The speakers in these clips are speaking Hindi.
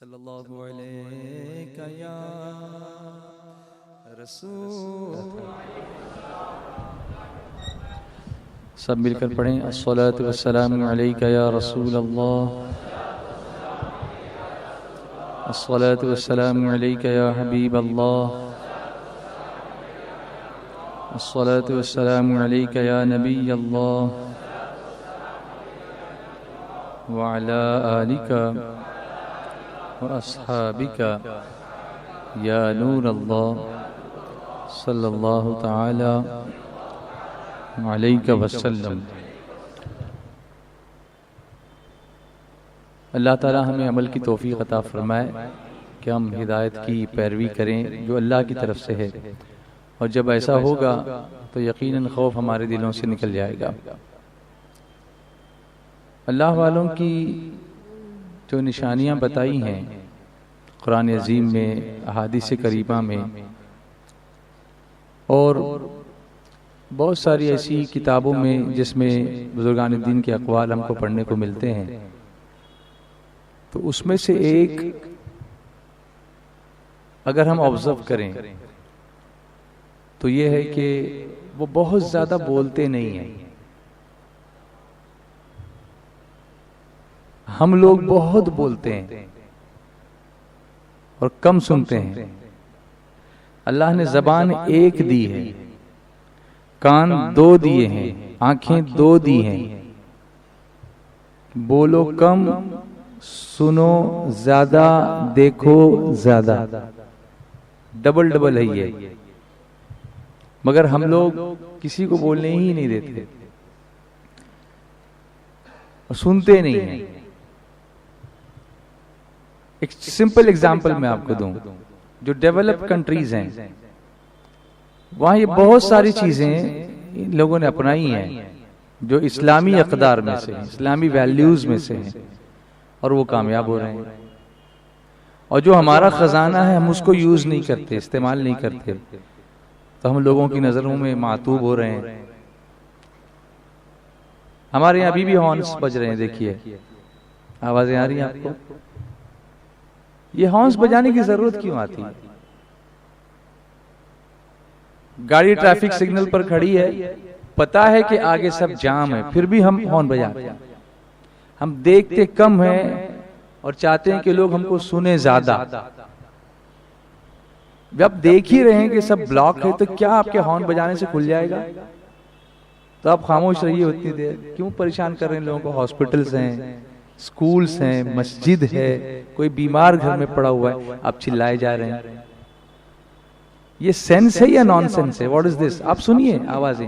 सल्लल्लाहु अलैका या रसूल। सब मिलकर पढ़ें, अस्सलातु वस्सलामु अलैका या रसूल अल्लाह, अस्सलातु वस्सलामु अलैका या हबीब अल्लाह, अस्सलातु वस्सलामु अलैका या नबी अल्लाह व अला आलिका व अस्हाबिका या नूर अल्लाह सल्लल्लाहु तआला अलैहि वसल्लम। अल्लाह ताला हमें अमल की तौफीक अता फरमाए कि हम हिदायत की पैरवी करें जो अल्लाह की तरफ से है, और जब ऐसा होगा तो यकीनन खौफ हमारे दिलों से निकल जाएगा। अल्लाह वालों की जो निशानियां बताई हैं कुरान अज़ीम में, अहादीस करीमा में, और बहुत सारी ऐसी किताबों में जिसमें बुजुर्गान दीन के अक़वाल हमको पढ़ने को मिलते हैं, तो उसमें से एक अगर हम ऑब्जर्व करें तो ये है कि वो बहुत ज्यादा बोलते नहीं हैं। हम लोग बहुत बोलते हैं और कम सुनते हैं। अल्लाह ने ज़बान एक दी है, कान दो दिए हैं, आंखें दो दी हैं। बोलो कम, सुनो ज्यादा, देखो ज्यादा, डबल डबल है ये। मगर हम लोग किसी को बोलने ही नहीं देते और सुनते नहीं हैं। एक सिंपल एग्जाम्पल मैं आपको दूं, जो डेवलप्ड कंट्रीज हैं वहां ये बहुत सारी चीजें इन लोगों ने अपनाई हैं जो इस्लामी अक़दार में से, इस्लामी वैल्यूज में से हैं, और वो कामयाब हो रहे हैं। और जो हमारा खजाना है हम उसको यूज नहीं करते, इस्तेमाल नहीं करते, तो हम लोगों की नजरों में मातूब हो रहे हैं। हमारे यहाँ अभी भी हॉर्न्स बज रहे हैं, देखिए आवाजें आ रही हैं आपको। ये हॉर्न्स बजाने की जरूरत क्यों आती है? गाड़ी ट्रैफिक सिग्नल पर खड़ी है, पता है कि आगे सब जाम है, फिर भी हम हॉर्न बजाते हैं। हम देखते कम हैं और चाहते हैं कि लोग हमको सुने ज्यादा। जब देख ही रहे हैं कि सब ब्लॉक है, तो क्या आपके हॉर्न बजाने से खुल जाएगा? तो आप खामोश रहिए उतनी देर। क्यों परेशान कर रहे हैं लोगों को? हॉस्पिटल्स हैं, स्कूल्स हैं, मस्जिद है, कोई बीमार घर में पड़ा हुआ है, आप चिल्लाए जा रहे हैं। ये सेंस है या नॉन सेंस है? What is this? आप सुनिए आवाजें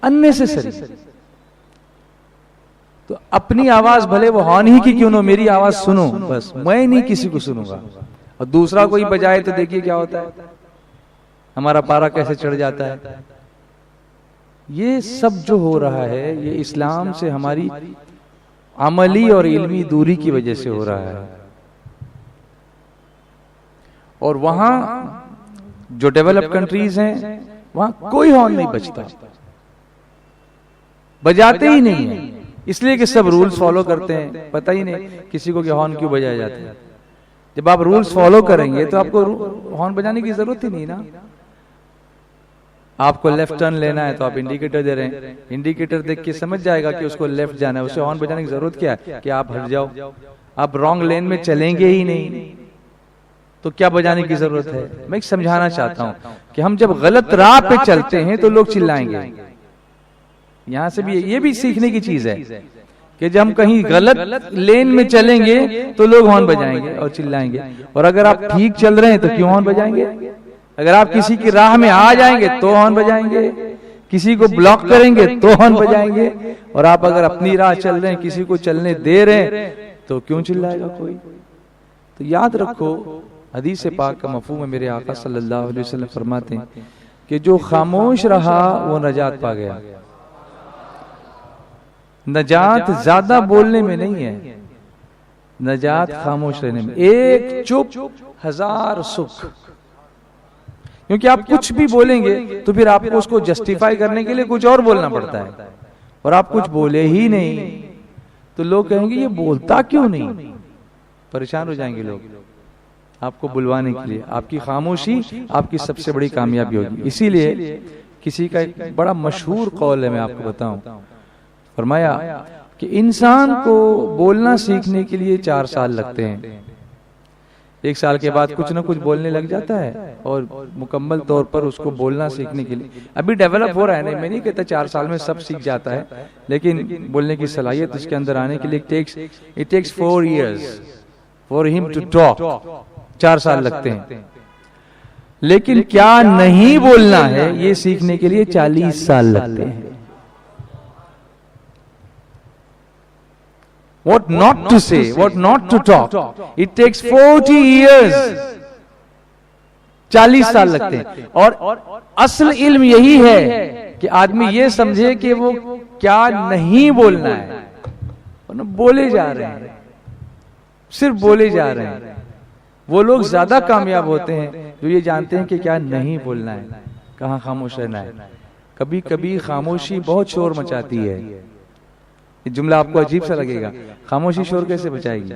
अननेसेसरी। तो अपनी आवाज भले वो हॉर्न ही की क्यों ना, मेरी आवाज सुनो बस, मैं नहीं किसी को सुनूंगा। और दूसरा कोई बजाए तो देखिए क्या होता है, हमारा पारा कैसे चढ़ जाता है। ये सब जो हो रहा है ये इस्लाम से हमारी अमली और इल्मी दूरी की वजह से हो रहा है। और वहां जो डेवलप कंट्रीज हैं वहां कोई हॉर्न नहीं बजता, बजाते ही नहीं है, इसलिए कि सब रूल्स फॉलो करते हैं। पता ही नहीं किसी को कि हॉर्न क्यों बजाए जाते हैं। जब आप रूल्स फॉलो करेंगे तो आपको हॉर्न बजाने की जरूरत ही नहीं ना। आपको लेफ्ट टर्न लेना है तो आप इंडिकेटर दे रहे हैं, इंडिकेटर देख के समझ जाएगा कि उसको लेफ्ट जाना है, उसे हॉर्न बजाने की जरूरत क्या है कि आप हट जाओ। आप रॉन्ग लेन में चलेंगे ही नहीं तो क्या बजाने की जरूरत है? मैं समझाना चाहता हूं कि हम जब गलत राह पे चलते हैं तो लोग चिल्लाएंगे। यहां से भी ये भी सीखने की चीज है कि जब हम कहीं गलत लेन में चलेंगे तो लोग हॉर्न बजाएंगे और चिल्लाएंगे, और अगर आप ठीक चल रहे हैं तो क्यों हॉर्न बजाएंगे? अगर आप किसी की राह में आ जाएंगे तो हॉर्न बजाएंगे, किसी को ब्लॉक करेंगे तो हॉर्न बजाएंगे, और आप अगर अपनी राह चल रहे हैं, किसी को चलने दे रहे हैं, तो क्यों चिल्लाएगा कोई? तो याद रखो, हदीस पाक का मफहूम है, मेरे आका सल्लल्लाहु अलैहि वसल्लम फरमाते हैं कि जो खामोश रहा वो नजात पा गया। नजात ज्यादा बोलने में नहीं है, नजात खामोश रहने में। एक चुप हजार सुख। क्योंकि आप कुछ भी बोलेंगे तो फिर आपको उसको जस्टिफाई करने के लिए कुछ और बोलना पड़ता है, और आप कुछ बोले ही नहीं तो लोग कहेंगे ये बोलता क्यों नहीं, परेशान हो जाएंगे लोग। आपको बुलवाने के लिए। आपकी खामोशी आपकी सबसे बड़ी कामयाबी होगी। इसीलिए किसी का एक बड़ा मशहूर कौल है, मैं आपको बताऊं, फरमाया कि इंसान को बोलना सीखने के लिए 4 साल लगते हैं। 1 साल के बाद कुछ ना कुछ बोलने लग जाता है और मुकम्मल तौर पर उसको बोलना सीखने के लिए अभी डेवलप हो रहा है। नहीं, मैं नहीं कहता 4 साल में सब सीख जाता है, लेकिन बोलने की सलाहियत उसके अंदर आने के लिए it takes 4 years for him to talk. 4 साल लगते हैं। लेकिन क्या नहीं बोलना है ये सीखने के लिए 40 साल लगते हैं। What not to say, what not to talk, it takes 40 years. 40 साल लगते हैं। और असल इल्म यही है कि आदमी ये समझे कि वो क्या नहीं बोलना है, बोले जा रहे हैं, सिर्फ बोले जा रहे हैं। वो लोग ज्यादा कामयाब होते हैं जो ये जानते हैं कि क्या नहीं बोलना है, कहाँ खामोश रहना है। कभी कभी खामोशी बहुत शोर मचाती है। ये जुमला आपको अजीब सा लगेगा, खामोशी शोर कैसे बचाएगी?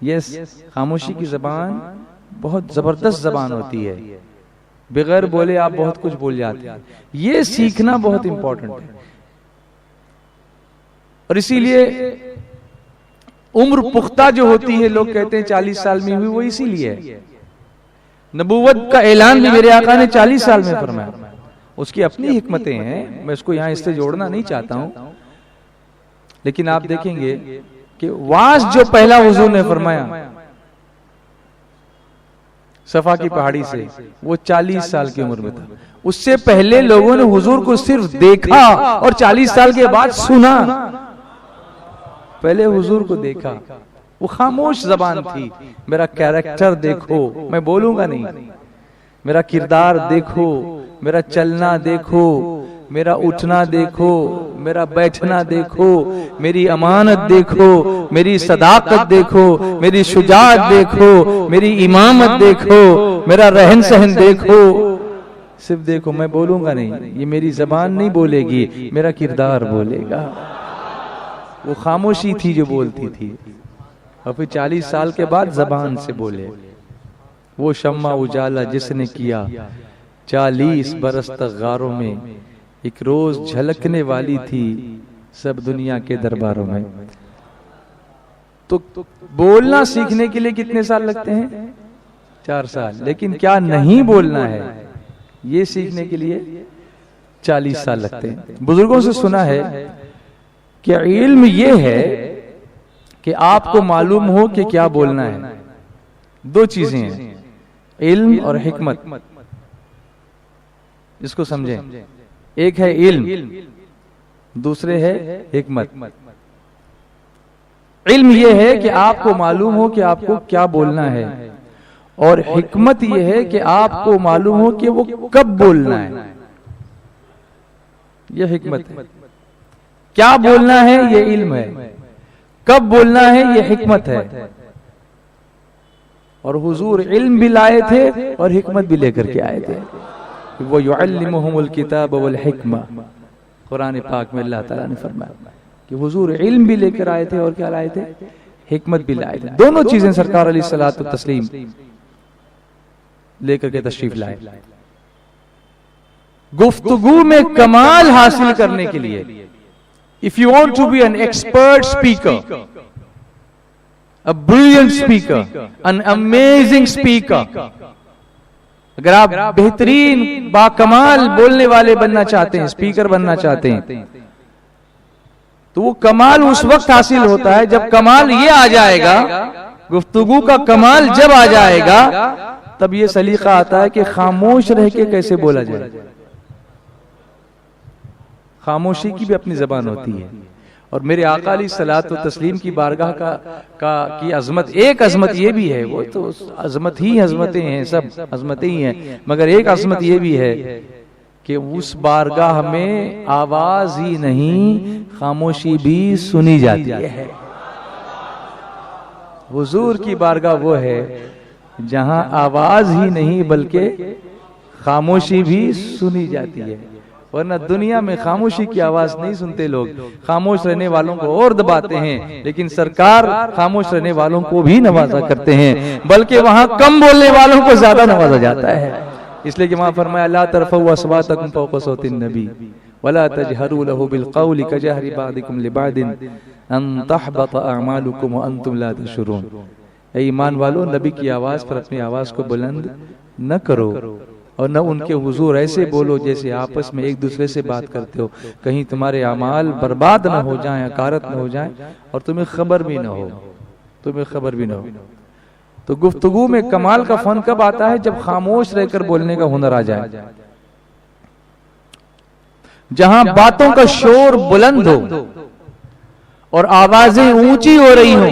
यस, खामोशी की जबान बहुत जबरदस्त जबान होती है, बगैर बोले आप बहुत कुछ बोल जाते हैं। ये सीखना बहुत इंपॉर्टेंट है। और इसीलिए उम्र पुख्ता जो होती है, लोग कहते हैं 40 साल में हुई, वो इसीलिए है। नबूवत का ऐलान भी मेरे आका ने 40 साल में फरमाया। उसकी अपनी हिकमतें हैं, मैं उसको यहां इससे जोड़ना नहीं चाहता हूं, लेकिन आप देखेंगे कि वास जो पहला हुजूर ने फरमाया सफा की पहाड़ी से, वो 40 साल की उम्र में था। उससे पहले लोगों ने हुजूर को सिर्फ देखा और 40 साल के बाद सुना। पहले हुजूर को देखा, वो खामोश जबान थी। मेरा कैरेक्टर देखो, मैं बोलूंगा नहीं, मेरा किरदार देखो, मेरा चलना देखो, मेरा उठना देखो, मेरा बैठना देखो, मेरी अमानत देखो, मेरी सदाकत देखो, मेरी शुजाअत देखो, मेरी इमामत देखो, मेरा रहन सहन देखो। सिर्फ देखो, मैं बोलूंगा नहीं, ये मेरी जबान नहीं बोलेगी, मेरा किरदार बोलेगा। वो खामोशी थी जो बोलती थी, और फिर 40 साल के बाद जबान से बोले। वो शम्मा उजाला जिसने किया 40 बरस तक गारों में, एक रोज झलकने वाली थी सब दुनिया के दरबारों में। तो बोलना सीखने के लिए कितने साल लगते हैं? 4 साल। लेकिन क्या नहीं बोलना है ये सीखने के लिए 40 साल लगते हैं। बुजुर्गों से सुना है कि इल्म ये है कि आपको मालूम हो कि क्या बोलना है। 2 चीजें हैं, इल्म और हिकमत। इसको समझें, एक है इल्म, दूसरे है हिकमत। इल्म यह है कि आपको मालूम हो कि आपको क्या बोलना है, और हिकमत यह है कि आपको मालूम हो कि वो कब बोलना है। यह हिकमत है। क्या बोलना है ये इल्म है, कब बोलना है ये हिकमत है। और हुजूर इल्म भी लाए थे और हिकमत भी लेकर के आए थे। वो युअल्लिमुहुमुल किताब वल हिकमा, कुरान पाक में अल्लाह ताला ने फरमाया कि हुजूर इल्म भी लेकर आए थे और क्या लाए थे? हिकमत भी लाए थे। दोनों चीजें सरकार अलैहिस्सलातु तस्लीम लेकर के तशरीफ लाए। गुफ्तगू में कमाल हासिल करने के लिए, if you want to be an expert speaker, a brilliant speaker, an amazing speaker, अगर आप बेहतरीन बाकमाल बोलने वाले बनना चाहते हैं, स्पीकर बनना चाहते हैं, तो वो कमाल उस वक्त हासिल होता है जब कमाल ये आ जाएगा, गुफ्तगू का कमाल जब आ जाएगा, तब ये सलीका आता है कि खामोश रह के कैसे बोला जाए। खामोशी की भी अपनी जबान होती है। और मेरे आका अलैहिस्सलातु तस्लीम की बारगाह की अजमत, एक अजमत ये भी है, वो तो अजमत ही अजमतें हैं, सब अजमतें ही हैं, मगर एक अजमत ये भी है कि उस बारगाह में आवाज ही नहीं, खामोशी भी सुनी जाती है। हुजूर की बारगाह वो है जहां आवाज ही नहीं बल्कि खामोशी भी सुनी जाती है। वरना दुनिया में खामोशी की आवाज नहीं सुनते लोग, खामोश रहने वालों को और दबाते हैं, लेकिन सरकार खामोश रहने वालों को भी नवाजा करते हैं, बल्कि वहां कम बोलने वालों को ज्यादा नवाजा जाता है। इसलिए कि वहां फरमाया ला तरफउ अस्वातकुम फौqa सौतिन नबी वला तजहरू लहु बिलक़ौलि कजहरि बादिकुम लिबादिन अन तहबत अअमालुकुम व अंतुम ला तशउरून। ऐ ईमान वालों, नबी की आवाज पर अपनी आवाज को बुलंद न करो और न उनके हुजूर ऐसे बोलो जैसे आपस में एक दूसरे से बात करते हो, कहीं तुम्हारे अमाल बर्बाद न हो जाएं, अकारत न हो जाएं और तुम्हें खबर भी न हो, तुम्हें खबर भी न हो। तो गुफ्तगू में कमाल का फन कब आता है? जब खामोश रहकर बोलने का हुनर आ जाए, जहां बातों का शोर बुलंद हो और आवाजें ऊंची हो रही हो,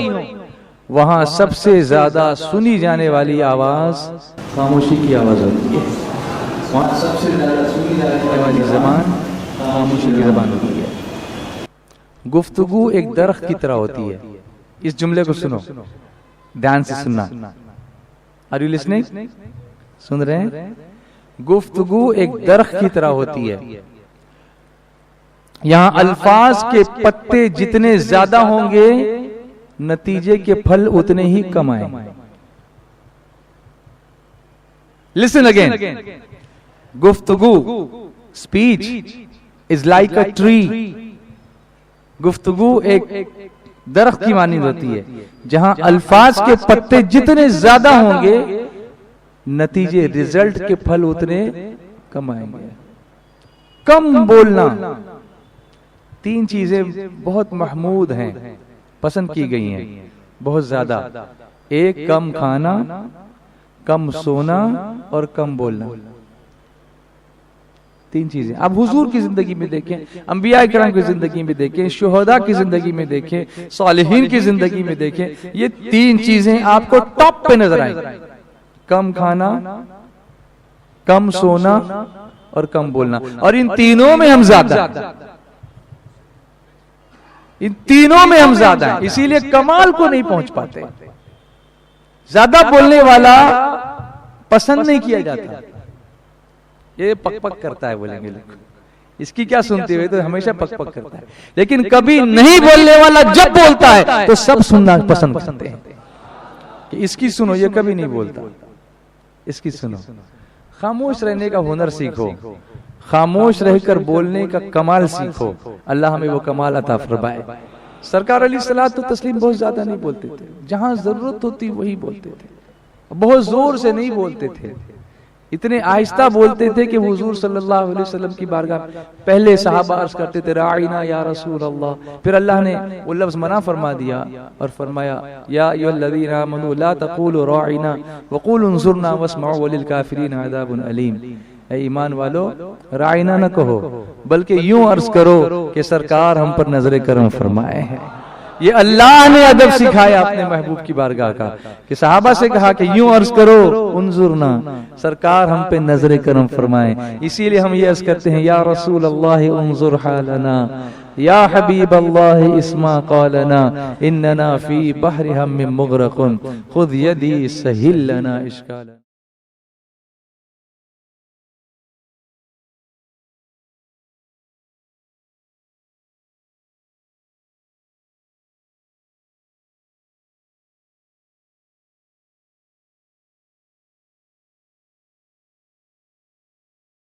वहां सबसे ज्यादा सुनी जाने वाली आवाज खामोशी की आवाज होती है। वहां सबसे ज्यादा सुनी जाने वाली जबान खामोशी की जबान होती है। गुफ्तगू एक दरख्त की तरह होती है। इस जुमले को सुनो, ध्यान से सुनना। Are you listening? सुन रहे हैं? गुफ्तगू एक दरख्त की तरह होती है। यहां अल्फाज के पत्ते जितने ज्यादा होंगे, नतीजे के फल उतने ही कम आएंगे। Listen again. गुफ्तगू, speech is like a tree. गुफ्तगू एक दरख्त की मानी होती है, जहां अल्फाज के पत्ते जितने ज्यादा होंगे, नतीजे, रिजल्ट के फल उतने कम आएंगे। कम बोलना, तीन चीजें बहुत महमूद हैं, पसंद की गई हैं बहुत ज्यादा। एक, कम खाना, कम सोना और कम बोलना। तीन चीजें आप हुजूर की जिंदगी में देखें, अंबिया इकराम की जिंदगी में देखें, शुहदा की जिंदगी में देखें, सालिहीन की जिंदगी में देखें, ये तीन चीजें आपको टॉप पे नजर आएंगी। कम खाना, कम सोना और कम बोलना। और इन तीनों में हम ज्यादा, इन तीनों में हम ज्यादा हैं, इसीलिए कमाल को नहीं पहुंच पाते। ज्यादा बोलने वाला पसंद नहीं किया जाता, ये पक पक करता है, बोलेंगे लोग, इसकी क्या सुनते हुए, तो हमेशा पक पक करता है। लेकिन कभी नहीं बोलने वाला जब बोलता है तो सब सुनना पसंद करते हैं कि इसकी सुनो, ये कभी नहीं बोलता, इसकी सुनो। खामोश रहने का हुनर सीखो, खामोश रहकर बोलने का कमाल सीखो। अल्लाह हमें वो कमाल अता फरमाए। सरकार अलैहिस्सलातु तस्लीम बहुत ज्यादा नहीं बोलते थे, जहां जरूरत होती वही बोलते थे, बहुत जोर से नहीं बोलते थे, इतने आहिस्ता बोलते थे कि हुजूर सल्लल्लाहु अलैहि वसल्लम की बारगाह पहले सहाबा अर्ज करते थे राइना या रसूल अल्लाह, फिर अल्लाह ने वो लफ्ज मना फरमा दिया और फरमाया या अय्युहल्लज़ीना आमनू ला तक़ूलू राइना वक़ूलू उन्ज़ुरना वस्मऊ वलिल काफ़िरीन अज़ाबुन अलीम। ऐ ईमान वालो, राइना न कहो, बल्कि यूं अर्ज करो कि सरकार हम पर नजर करम फरमाए हैं। ये अल्लाह ने अदब सिखाया अपने महबूब की बारगाह का, कि सहाबा से कहा कि यूं अर्ज करो उन्जुरना, सरकार हम पे नजर करम फरमाए। इसीलिए हम ये अर्ज करते हैं या रसूल अल्लाह उन्जुर हालना, या हबीब अल्लाह इस्मा क़ालना, इन्नना फी बहरि हम मुग़रक़ुन खुद यदी सहिल लना इश्कालना।